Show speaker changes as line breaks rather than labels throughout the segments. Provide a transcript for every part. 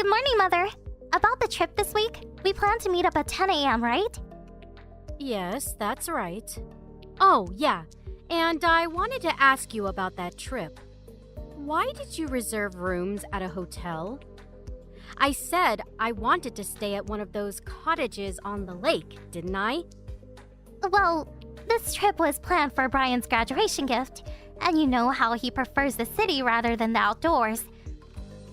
Good morning, Mother. About the trip this week, we plan to meet up at 10 a.m., right?
Yes, that's right. Oh, yeah. And I wanted to ask you about that trip. Why did you reserve rooms at a hotel? I said I wanted to stay at one of those cottages on the lake, didn't I?
Well, this trip was planned for Brian's graduation gift, and you know how he prefers the city rather than the outdoors.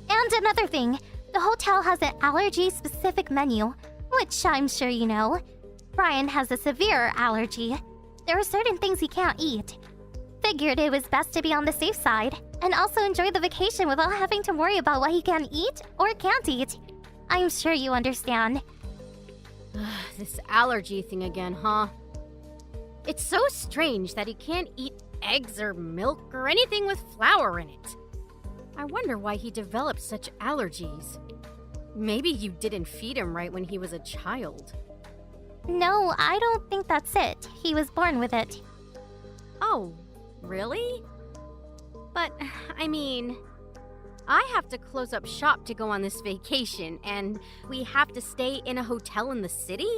And another thing, the hotel has an allergy-specific menu, which I'm sure you know. Brian has a severe allergy. There are certain things he can't eat. Figured it was best to be on the safe side, and also enjoy the vacation without having to worry about what he can eat or can't eat. I'm sure you understand.
This allergy thing again, huh? It's so strange that he can't eat eggs or milk or anything with flour in it. I wonder why he developed such allergies. Maybe you didn't feed him right when he was a child.
No, I don't think that's it. He was born with it.
Oh, really? But, I mean, I have to close up shop to go on this vacation, and we have to stay in a hotel in the city?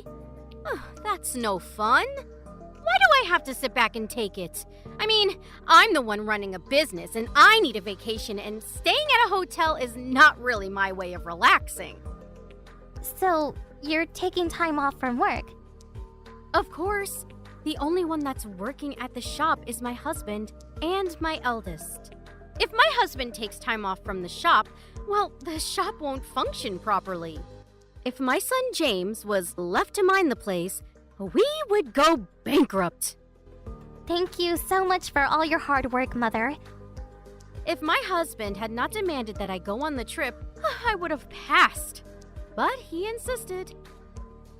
That's no fun. Why do I have to sit back and take it? I mean, I'm the one running a business, and I need a vacation, and staying at a hotel is not really my way of relaxing.
So, you're taking time off from work?
Of course. The only one that's working at the shop is my husband and my eldest. If my husband takes time off from the shop, well, the shop won't function properly. If my son James was left to mind the place, we would go bankrupt.
Thank you so much for all your hard work, Mother.
If my husband had not demanded that I go on the trip, I would have passed. But he insisted.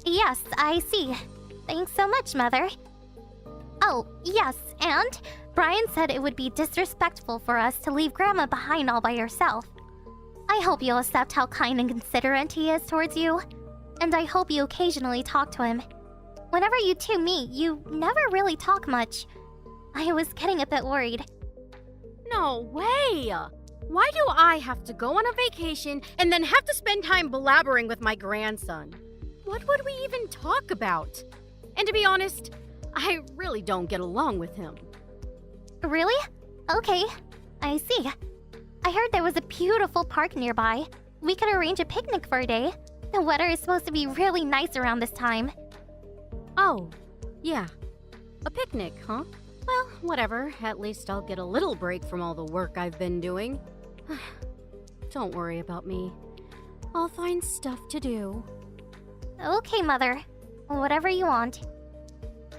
Yes, I see. Thanks so much, Mother. Oh, yes, and Brian said it would be disrespectful for us to leave Grandma behind all by herself. I hope you'll accept how kind and considerate he is towards you, and I hope you occasionally talk to him. Whenever you two meet, you never really talk much. I was getting a bit worried.
No way! Why do I have to go on a vacation and then have to spend time blabbering with my grandson? What would we even talk about? And to be honest, I really don't get along with him.
Really? Okay, I see. I heard there was a beautiful park nearby. We could arrange a picnic for a day. The weather is supposed to be really nice around this time.
Oh, yeah. A picnic, huh? Well, whatever. At least I'll get a little break from all the work I've been doing. Don't worry about me. I'll find stuff to do.
Okay, Mother. Whatever you want.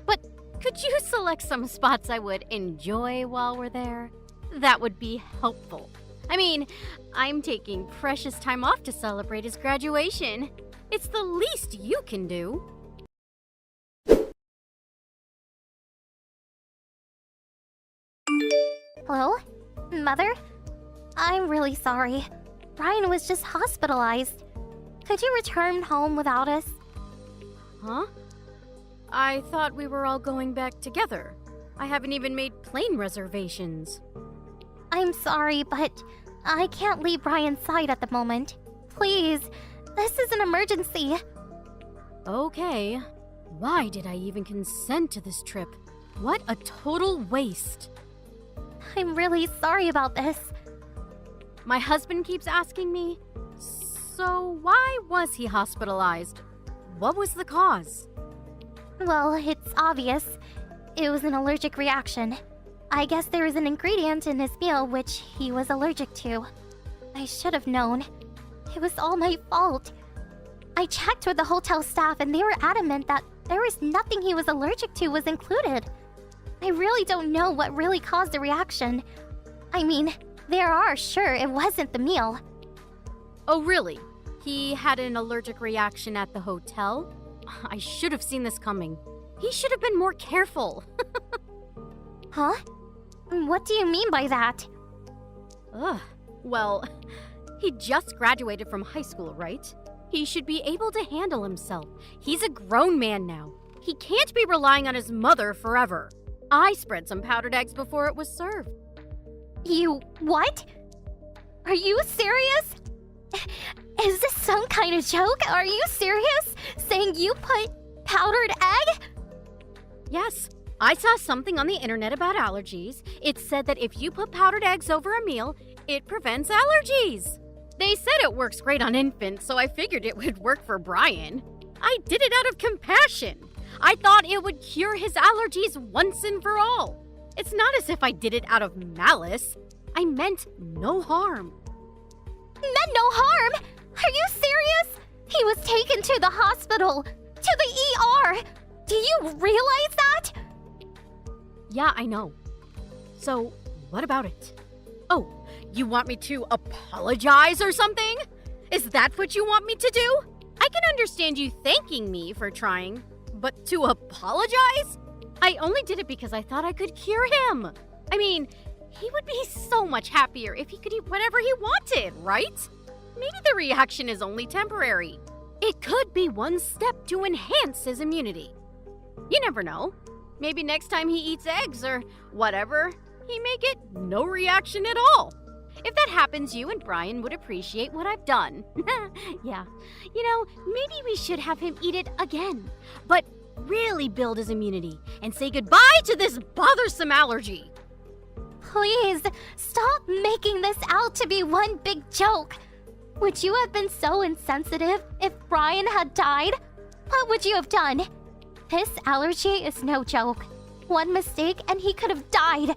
But could you select some spots I would enjoy while we're there? That would be helpful. I mean, I'm taking precious time off to celebrate his graduation. It's the least you can do.
Hello? Mother? I'm really sorry. Brian was just hospitalized. Could you return home without us?
Huh? I thought we were all going back together. I haven't even made plane reservations.
I'm sorry, but I can't leave Brian's side at the moment. Please, this is an emergency.
Okay. Why did I even consent to this trip? What a total waste.
I'm really sorry about this.
My husband keeps asking me, so why was he hospitalized? What was the cause?
Well, it's obvious. It was an allergic reaction. I guess there was an ingredient in his meal which he was allergic to. I should have known. It was all my fault. I checked with the hotel staff and they were adamant that there was nothing he was allergic to was included. I really don't know what really caused the reaction. I mean, there are sure it wasn't the meal.
Oh, really? He had an allergic reaction at the hotel? I should have seen this coming. He should have been more careful.
Huh? What do you mean by that?
Well, he just graduated from high school, right? He should be able to handle himself. He's a grown man now. He can't be relying on his mother forever. I spread some powdered eggs before it was served.
You what? Are you serious? Is this kind of joke? Are you serious? Saying you put powdered egg?
Yes, I saw something on the internet about allergies. It said that if you put powdered eggs over a meal, it prevents allergies. They said it works great on infants, so I figured it would work for Brian. I did it out of compassion. I thought it would cure his allergies once and for all. It's not as if I did it out of malice. I meant no harm.
Meant no harm? Are you serious? He was taken to the hospital, to the ER. Do you realize that?
Yeah, I know. So, what about it? Oh, you want me to apologize or something? Is that what you want me to do? I can understand you thanking me for trying, but to apologize? I only did it because I thought I could cure him. I mean, he would be so much happier if he could eat whatever he wanted, right? Maybe the reaction is only temporary. It could be one step to enhance his immunity. You never know. Maybe next time he eats eggs or whatever, he may get no reaction at all. If that happens, you and Brian would appreciate what I've done. Yeah. You know, maybe we should have him eat it again, but really build his immunity and say goodbye to this bothersome allergy.
Please, stop making this out to be one big joke. Would you have been so insensitive if Brian had died? What would you have done? This allergy is no joke. One mistake and he could have died.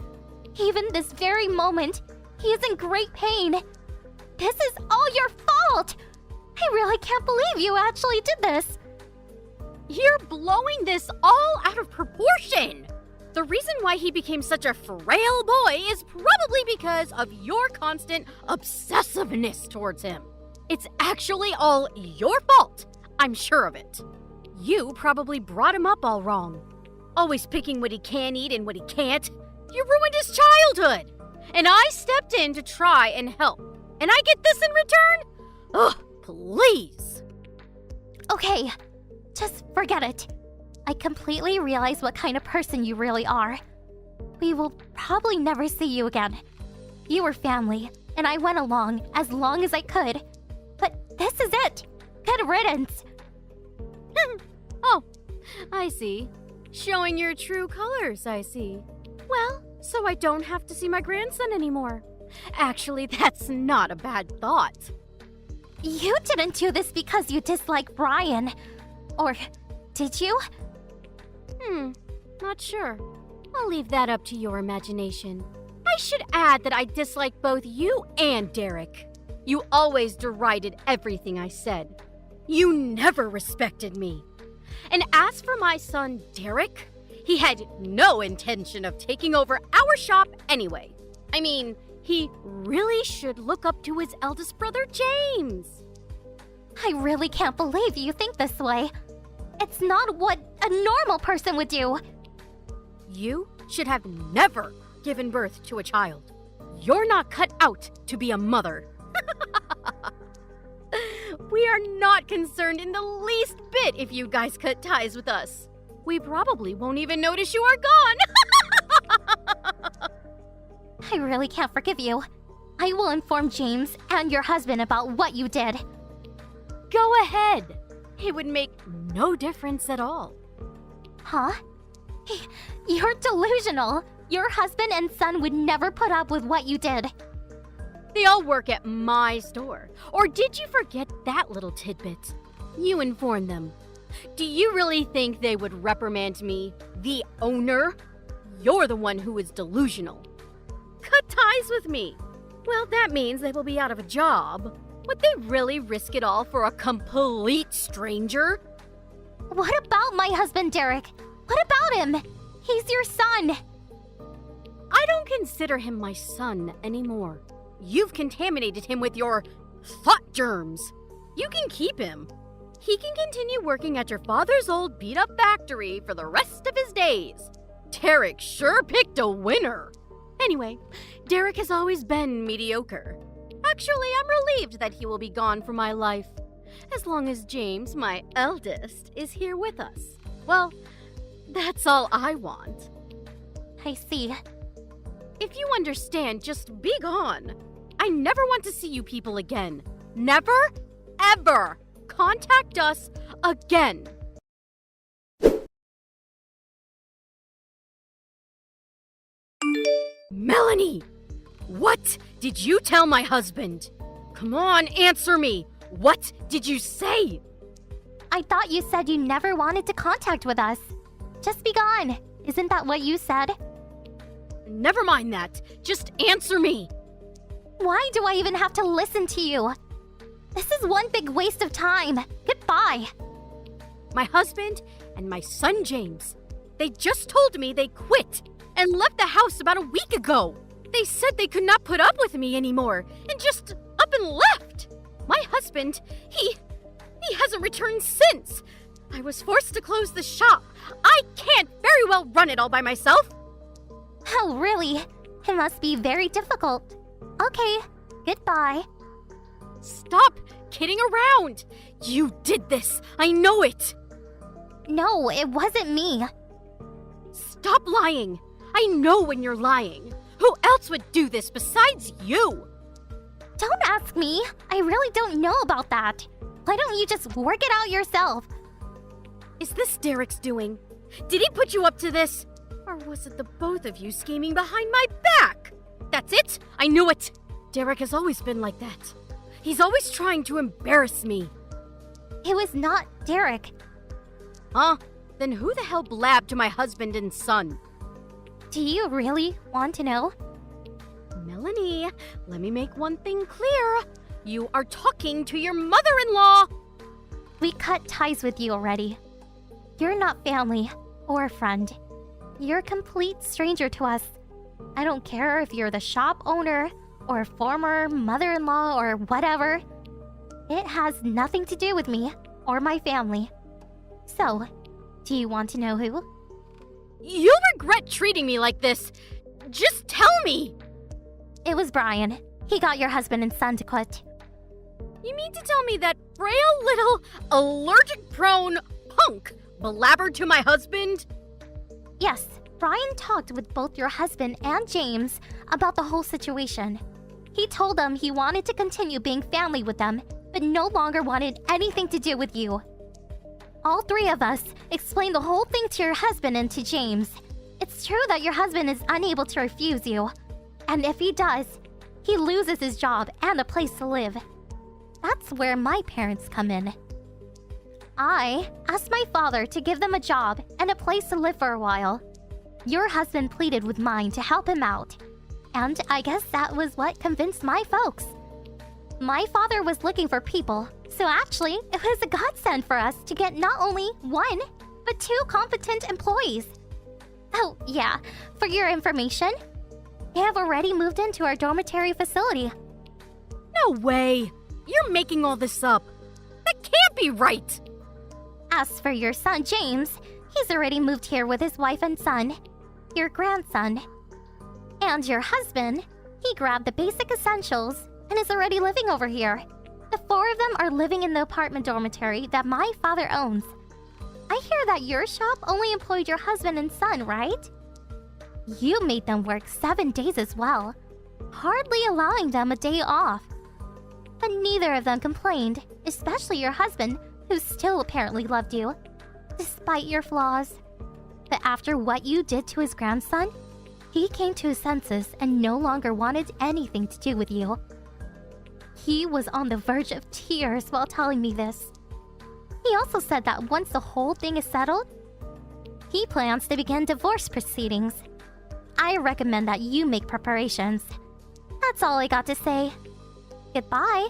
Even this very moment, he is in great pain. This is all your fault! I really can't believe you actually did this.
You're blowing this all out of proportion. The reason why he became such a frail boy is probably because of your constant obsessiveness towards him. It's actually all your fault. I'm sure of it. You probably brought him up all wrong. Always picking what he can eat and what he can't. You ruined his childhood. And I stepped in to try and help. And I get this in return? Ugh, please.
Okay, just forget it. I completely realize what kind of person you really are. We will probably never see you again. You were family, and I went along as long as I could. But this is it. Good riddance.
Oh, I see. Showing your true colors, I see. Well, so I don't have to see my grandson anymore. Actually, that's not a bad thought.
You didn't do this because you dislike Brian. Or did you?
Not sure. I'll leave that up to your imagination. I should add that I dislike both you and Derek. You always derided everything I said. You never respected me. And as for my son, Derek, he had no intention of taking over our shop anyway. I mean, he really should look up to his eldest brother, James.
I really can't believe you think this way. It's not what a normal person would do.
You should have never given birth to a child. You're not cut out to be a mother. We are not concerned in the least bit if you guys cut ties with us. We probably won't even notice you are gone.
I really can't forgive you. I will inform James and your husband about what you did.
Go ahead. It would make no difference at all.
Huh? You're delusional. Your husband and son would never put up with what you did.
They all work at my store. Or did you forget that little tidbit? You informed them. Do you really think they would reprimand me, the owner? You're the one who is delusional. Cut ties with me. Well, that means they will be out of a job. Would they really risk it all for a complete stranger?
What about my husband, Derek? What about him? He's your son.
I don't consider him my son anymore. You've contaminated him with your thought germs. You can keep him. He can continue working at your father's old beat-up factory for the rest of his days. Derek sure picked a winner. Anyway, Derek has always been mediocre. Actually, I'm relieved that he will be gone from my life. As long as James, my eldest, is here with us. Well, that's all I want.
I see.
If you understand, just be gone. I never want to see you people again. Never, ever. contact us again. Melanie! What did you tell my husband? Come on, answer me! What did you say?
I thought you said you never wanted to contact with us. Just be gone. Isn't that what you said?
Never mind that. Just answer me.
Why do I even have to listen to you? This is one big waste of time. Goodbye.
My husband and my son James, they just told me they quit and left the house about a week ago. They said they could not put up with me anymore and just up and left. My husband, he hasn't returned since. I was forced to close the shop. I can't very well run it all by myself.
Oh, really? It must be very difficult. Okay, goodbye.
Stop kidding around. You did this. I know it.
No, it wasn't me.
Stop lying. I know when you're lying. Who else would do this besides you?
Don't ask me. I really don't know about that. Why don't you just work it out yourself?
Is this Derek's doing? Did he put you up to this? Or was it the both of you scheming behind my back? That's it. I knew it. Derek has always been like that. He's always trying to embarrass me.
It was not Derek.
Huh? Then who the hell blabbed to my husband and son?
Do you really want to know?
Melanie, let me make one thing clear. You are talking to your mother-in-law.
We cut ties with you already. You're not family or a friend. You're a complete stranger to us. I don't care if you're the shop owner or former mother-in-law or whatever. It has nothing to do with me or my family. So, do you want to know who?
You'll regret treating me like this. Just tell me.
It was Brian. He got your husband and son to quit.
You mean to tell me that frail little allergic-prone punk blabbered to my husband?
Yes, Brian talked with both your husband and James about the whole situation. He told them he wanted to continue being family with them, but no longer wanted anything to do with you. All three of us explained the whole thing to your husband and to James. It's true that your husband is unable to refuse you. And if he does, he loses his job and a place to live. That's where my parents come in. I asked my father to give them a job and a place to live for a while. Your husband pleaded with mine to help him out. And I guess that was what convinced my folks. My father was looking for people, so actually, it was a godsend for us to get not only one, but two competent employees. Oh, yeah, for your information, they have already moved into our dormitory facility.
No way! You're making all this up. That can't be right!
As for your son, James, he's already moved here with his wife and son, your grandson. And your husband, he grabbed the basic essentials and is already living over here. The four of them are living in the apartment dormitory that my father owns. I hear that your shop only employed your husband and son, right? You made them work 7 days as well, hardly allowing them a day off. But neither of them complained, especially your husband, who still apparently loved you, despite your flaws. But after what you did to his grandson, he came to his senses and no longer wanted anything to do with you. He was on the verge of tears while telling me this. He also said that once the whole thing is settled, he plans to begin divorce proceedings. I recommend that you make preparations. That's all I got to say. Goodbye.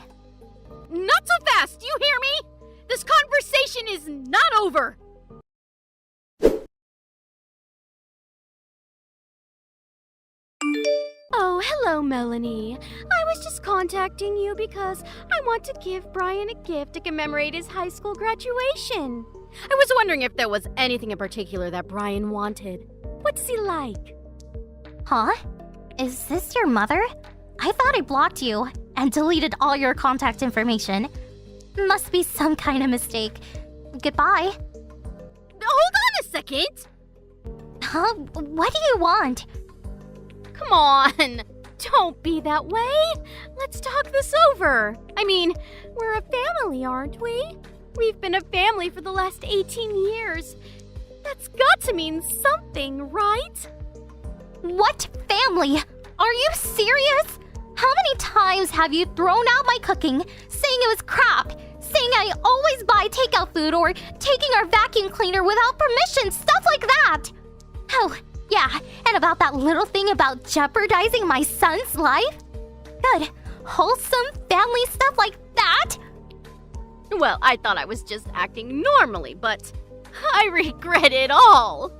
Not so fast, you hear me? This conversation is not over. Oh, hello, Melanie. I was just contacting you because I want to give Brian a gift to commemorate his high school graduation. I was wondering if there was anything in particular that Brian wanted. What does he like?
Huh? Is this your mother? I thought I blocked you and deleted all your contact information. Must be some kind of mistake. Goodbye.
Hold on a second.
Huh? What do you want?
Come on. Don't be that way. Let's talk this over. I mean, we're a family, aren't we? We've been a family for the last 18 years. That's got to mean something, right?
What family? Are you serious? How many times have you thrown out my cooking, saying it was crap, saying I always buy takeout food, or taking our vacuum cleaner without permission, stuff like that? Oh, yeah, and about that little thing about jeopardizing my son's life? Good, wholesome family stuff like that?
Well, I thought I was just acting normally, but I regret it all.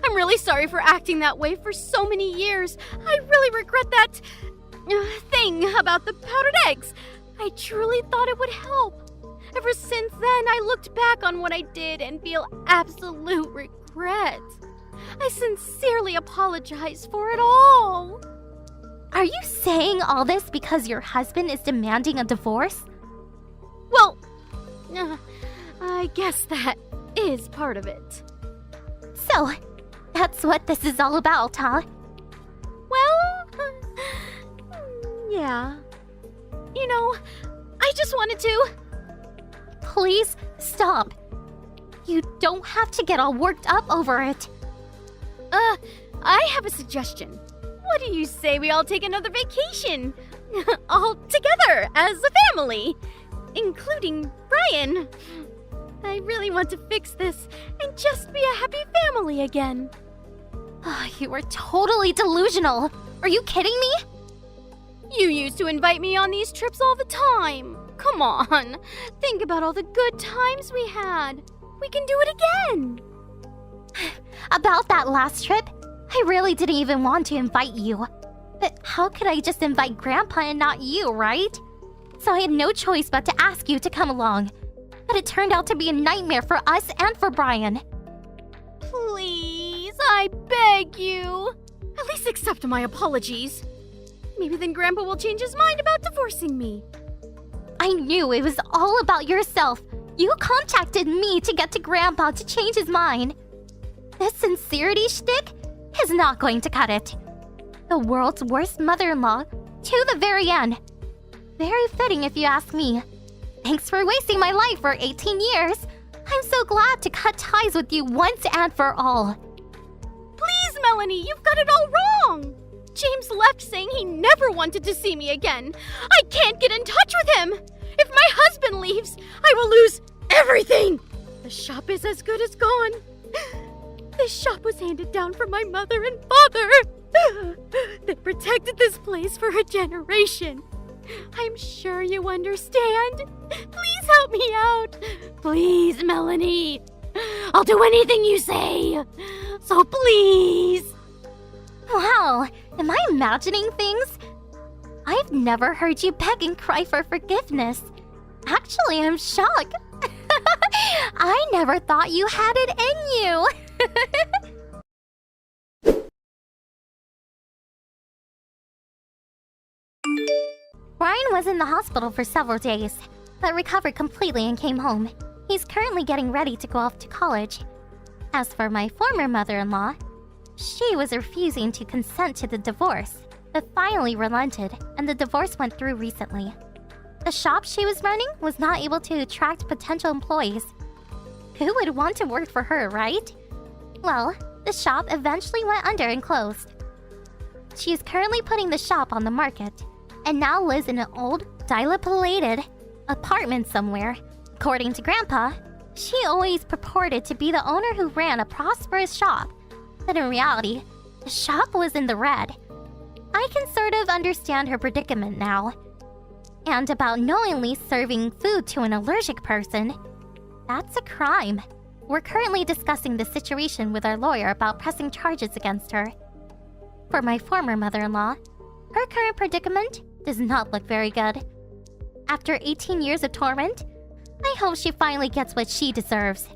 I'm really sorry for acting that way for so many years. I really regret that thing about the powdered eggs. I truly thought it would help. Ever since then, I looked back on what I did and feel absolute regret. I sincerely apologize for it all.
Are you saying all this because your husband is demanding a divorce?
Well, I guess that is part of it.
So, that's what this is all about, huh?
Well, yeah. You know, I just wanted to...
Please stop. You don't have to get all worked up over it.
I have a suggestion. What do you say we all take another vacation? All together, as a family. Including Brian. I really want to fix this and just be a happy family again.
You are totally delusional. Are you kidding me?
You used to invite me on these trips all the time. Come on. Think about all the good times we had. We can do it again.
About that last trip, I really didn't even want to invite you. But how could I just invite Grandpa and not you, right? So I had no choice but to ask you to come along. But it turned out to be a nightmare for us and for Brian.
Please, I beg you. At least accept my apologies. Maybe then Grandpa will change his mind about divorcing me.
I knew it was all about yourself. You contacted me to get to Grandpa to change his mind. This sincerity shtick is not going to cut it. The world's worst mother-in-law to the very end. Very fitting if you ask me. Thanks for wasting my life for 18 years. I'm so glad to cut ties with you once and for all.
Please, Melanie, you've got it all wrong. James left saying he never wanted to see me again. I can't get in touch with him. If my husband leaves, I will lose everything. The shop is as good as gone. This shop was handed down from my mother and father. They protected this place for a generation. I'm sure you understand. Please help me out. Please, Melanie. I'll do anything you say. So please.
Wow, am I imagining things? I've never heard you beg and cry for forgiveness. Actually, I'm shocked. I never thought you had it in you. Brian was in the hospital for several days, but recovered completely and came home. He's currently getting ready to go off to college. As for my former mother-in-law, she was refusing to consent to the divorce, but finally relented, and the divorce went through recently. The shop she was running was not able to attract potential employees. Who would want to work for her, right? Well, the shop eventually went under and closed. She is currently putting the shop on the market, and now lives in an old, dilapidated apartment somewhere. According to Grandpa, she always purported to be the owner who ran a prosperous shop, but in reality, the shop was in the red. I can sort of understand her predicament now. And about knowingly serving food to an allergic person, that's a crime. We're currently discussing the situation with our lawyer about pressing charges against her. For my former mother-in-law, her current predicament does not look very good. After 18 years of torment, I hope she finally gets what she deserves.